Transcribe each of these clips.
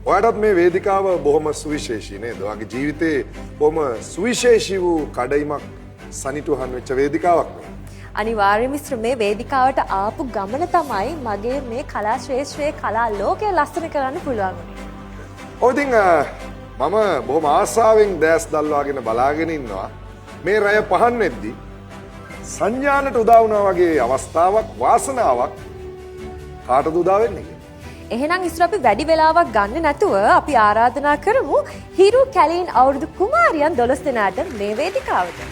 ඔයාටත් මේ වේදිකාව බොහොම සුවිශේෂී නේද? ඔයාගේ ජීවිතේ බොහොම සුවිශේෂී වූ කඩයිමක් සනිටුහන් වෙච්ච වේදිකාවක් නේ. අනිවාර්යයෙන්ම මිස්ටර් මේ වේදිකාවට ආපු ගමන තමයි මගේ මේ කලා ශ්‍රේෂ්ඨයේ කලා ලෝකය ලස්සන කරන්න පුළුවන්. ඔය ඉතින් මම බොහොම ආසාවෙන් දැස් දල්වාගෙන බලාගෙන ඉන්නවා මේ රැය පහන් වෙද්දි සංඥානට උදා වුණා වගේ අවස්ථාවක් වාසනාවක් කාටද උදා වෙන්නේ කියලා. එහෙනම් ඉස්සර අපි වැඩි වෙලාවක් ගන්න නැතුව අපි ආරාධනා කරමු හිරු කැලීන් අවුරුදු කුමාරියන් 12 දෙනාට මේ වේදිකාවට.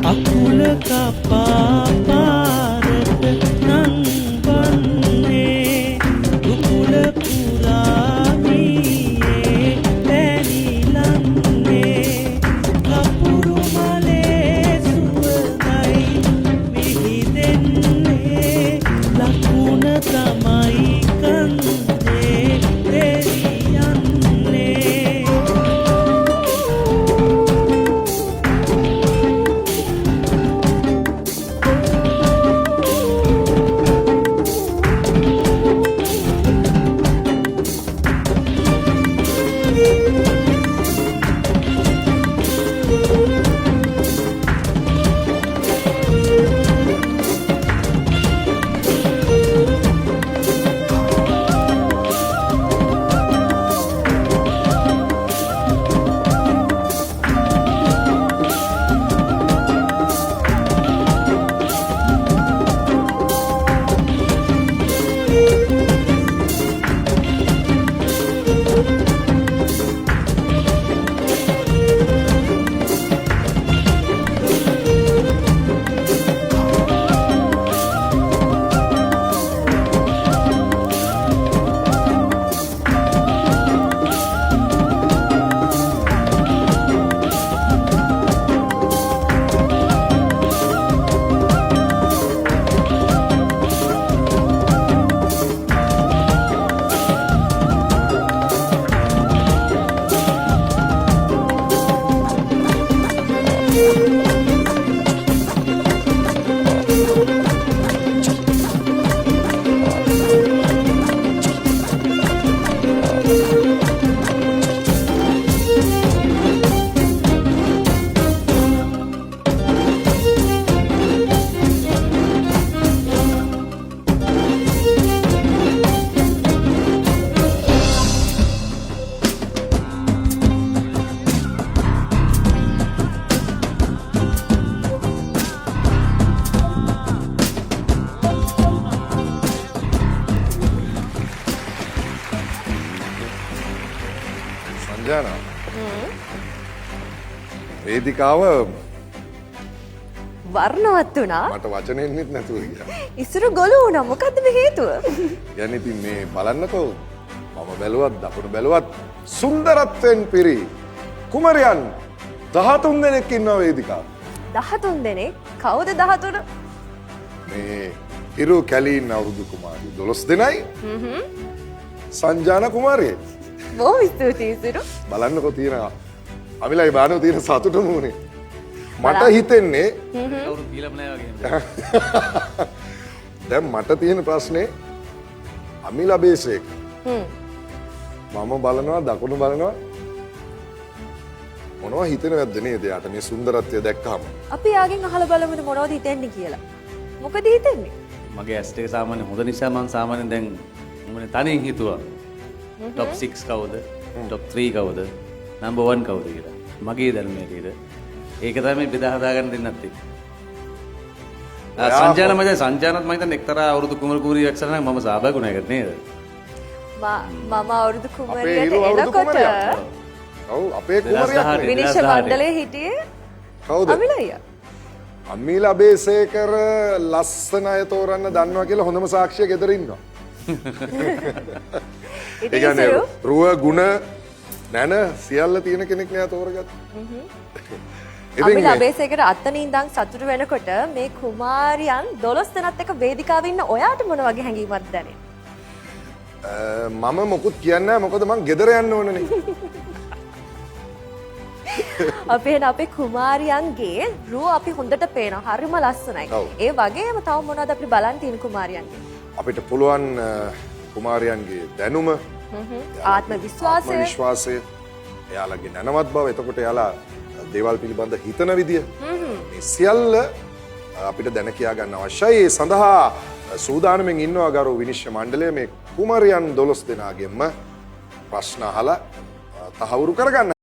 Aku lekap සංජානා වේදිකාව වර්ණවත් වුණා. මට වචනෙන්නෙත් නැතුව ගියා. ඉසුරු ගොළු වුණා. මොකද්ද මේ හේතුව? يعني ඉතින් මේ බලන්නකෝ මම බැලුවත් දකුණු බැලුවත් සුන්දරත්වයෙන් පිරි කුමරියන් 13 දෙනෙක් ඉන්නවා වේදිකාව. 13 දෙනෙක්. කවුද 13? මේ හිරු කැලීන් අවුරුදු කුමාරිය 12 දෙනයි. සංජාන කුමාරිය. බොහොම ස්තුතියි ඉසුරු. බලන්නකෝ තියෙනවා. අමිලයි බානෝ තියෙන සතුට මොනේ. මට හිතෙන්නේ කවුරු කියලාම නැහැ වගේ. දැන් මට තියෙන ප්‍රශ්නේ අමිල අබේසේක. මම බලනවා දකුණු බලනවා මොනවා හිතෙනවද නේද යාට මේ සුන්දරත්වය දැක්කම. අපි යාගෙන් අහලා බලමුද මොනවද හිතෙන්නේ කියලා. මොකද හිතෙන්නේ? මගේ ඇස් දෙක සාමාන්‍ය හොඳ නිසා මම සාමාන්‍යයෙන් දැන් මම තනියෙන් හිතුවා. টপ 6 කවුද? টপ 3 කවුද? නම්බර් 1 කවුද කියලා. මගේ දැනුමේ විදිහට. ඒක තමයි බෙදා හදා ගන්න දෙන්නත් එක්ක. සංජාන මම සංජානත් මම හිතන්නේ එක්තරා අවුරුදු කුමරු කුමරියක් සරණ මම සහභාගී වුණා ඒකට නේද? මම අවුරුදු අපේ කුමරියට හිරු අවුරුදු එනකොට කුමරියක්. ඔව් අපේ කුමරියක් නේ. විනිශ්චය මණ්ඩලයේ හිටියේ කවුද? අමිල අයියා. අමිල අබේසේකර ලස්සන අය තෝරන්න දන්නවා කියලා හොඳම සාක්ෂිය ගෙදර ඉන්නවා. ඒ ඉතින් කියන්නේ ඉසුරු රුව ගුණ නැන සියල්ල තියෙන කෙනෙක් නෑ තෝරගත්ත. අමිල අබේසේකර අතන ඉඳන් සතුටු වෙනකොට මේ කුමාරියන් 12 දෙනාත් එක්ක වේදිකාවේ ඉන්න ඔයාට මොන වගේ හැඟීමක්ද දැනෙන්නේ? මම මොකුත් කියන්නේ නැහැ මොකද මං ගෙදර යන්න ඕනනේ. අපේ කුමාරියන්ගේ රුව අපි හොඳට පේනවා. හරිම ලස්සනයි. ඔව්. ඒ වගේම තව මොනවද අපිට බලන්න තියෙන කුමාරියන්ගේ? අපිට පුළුවන් කුමාරයන්ගේ දැනුම ආත්ම විශ්වාසය. විශ්වාසය එයාලගේ නැනවත් බව එතකොට එයාලා දේවල් පිළිබඳ හිතන විදිය මේ සියල්ල අපිට දැන කියා ගන්න අවශ්‍යයි. ඒ සඳහා සූදානමින් ඉන්නවා ගරු විනිශ්චය මණ්ඩලය මේ කුමාරයන් 12 දෙනාගෙන්ම ප්‍රශ්න අහලා තහවුරු කරගන්න.